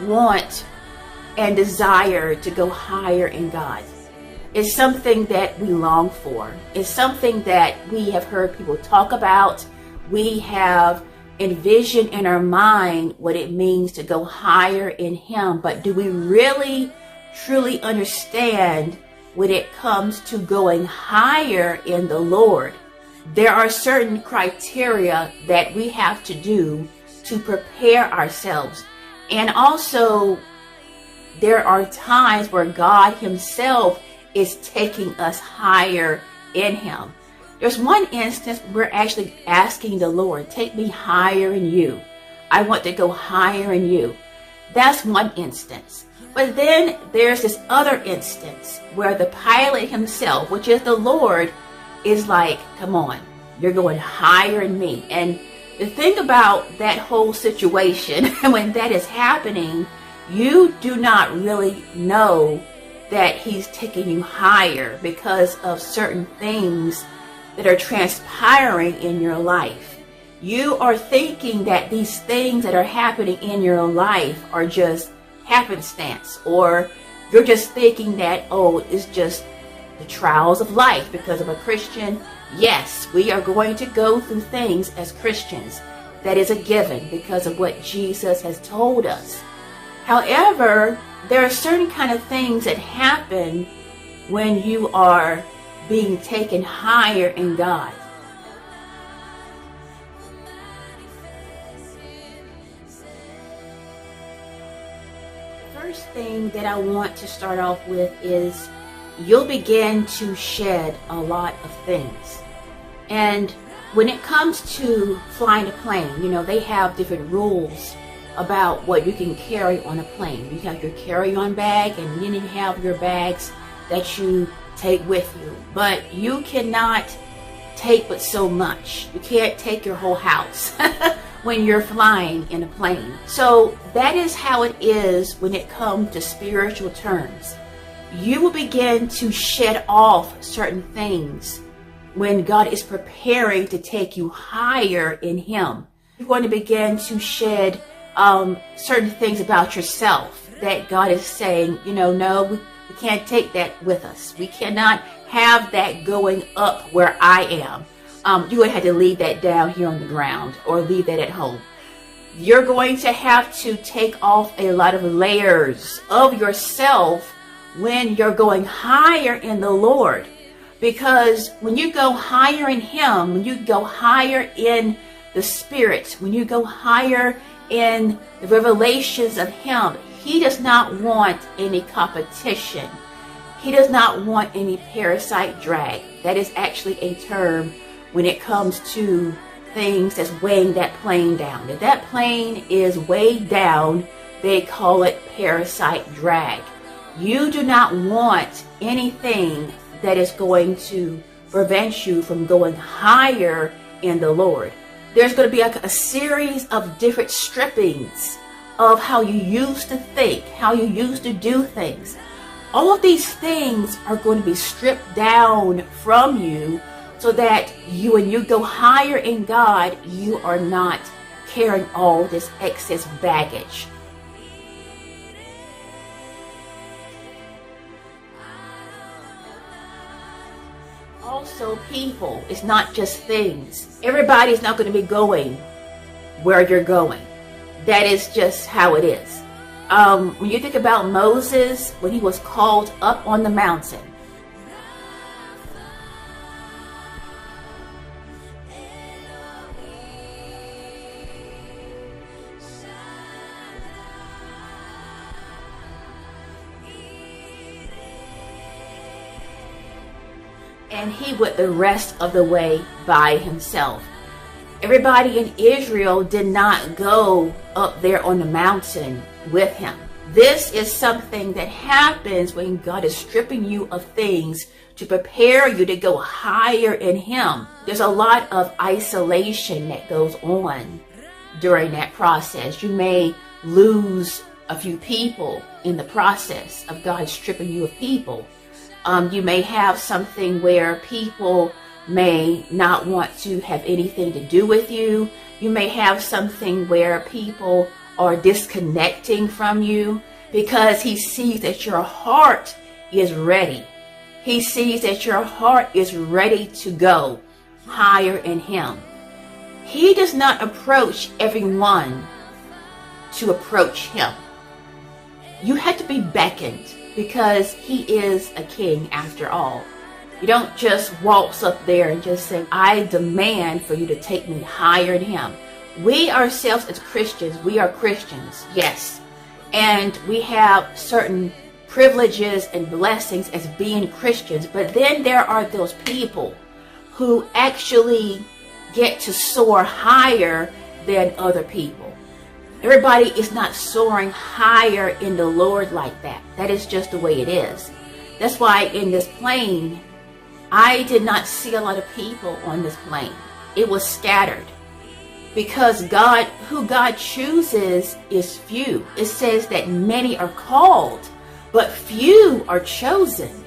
Want and desire to go higher in God. It's something that we long for. It's something that we have heard people talk about. We have envisioned in our mind what it means to go higher in Him. But do we really, truly understand when it comes to going higher in the Lord? There are certain criteria that we have to do to prepare ourselves. And also, there are times where God Himself is taking us higher in Him. There's one instance we're actually asking the Lord, take me higher in you. I want to go higher in you. That's one instance. But then there's this other instance where the pilot himself, which is the Lord, is like, come on, you're going higher in me. And the thing about that whole situation, when that is happening, you do not really know that He's taking you higher because of certain things that are transpiring in your life. You are thinking that these things that are happening in your life are just happenstance, or you're just thinking that, oh, it's just the trials of life because of a Christian. Yes, we are going to go through things as Christians. That is a given because of what Jesus has told us. However, there are certain kind of things that happen when you are being taken higher in God. The first thing that I want to start off with is you'll begin to shed a lot of things. And when it comes to flying a plane, you know, they have different rules about what you can carry on a plane. You have your carry-on bag, and then you have your bags that you take with you. But you cannot take but so much. You can't take your whole house when you're flying in a plane. So that is how it is when it comes to spiritual terms. You will begin to shed off certain things when God is preparing to take you higher in Him. You're going to begin to shed certain things about yourself that God is saying, you know, no, we can't take that with us. We cannot have that going up where I am. You would have to leave that down here on the ground or leave that at home. You're going to have to take off a lot of layers of yourself when you're going higher in the Lord. Because when you go higher in Him, when you go higher in the Spirit, when you go higher in the revelations of Him, He does not want any competition. He does not want any parasite drag. That is actually a term when it comes to things that's weighing that plane down. If that plane is weighed down, they call it parasite drag. You do not want anything that is going to prevent you from going higher in the Lord. There's going to be a series of different strippings of how you used to think, how you used to do things. All of these things are going to be stripped down from you so that when you go higher in God, you are not carrying all this excess baggage. Also, people, it's not just things. Everybody's not going to be going where you're going. That is just how it is. When you think about Moses, when he was called up on the mountain, and he went the rest of the way by himself. Everybody in Israel did not go up there on the mountain with him. This is something that happens when God is stripping you of things to prepare you to go higher in him. There's a lot of isolation that goes on during that process. You may lose a few people in the process of God stripping you of people. You may have something where people may not want to have anything to do with you. You may have something where people are disconnecting from you because he sees that your heart is ready. He sees that your heart is ready to go higher in him. He does not approach everyone to approach him. You have to be beckoned because he is a king after all. You don't just waltz up there and just say, I demand for you to take me higher in him. We ourselves as Christians, we are Christians, yes. And we have certain privileges and blessings as being Christians. But then there are those people who actually get to soar higher than other people. Everybody is not soaring higher in the Lord like that. That is just the way it is. That's why in this plane, I did not see a lot of people on this plane. It was scattered. Because God, who God chooses is few. It says that many are called, but few are chosen.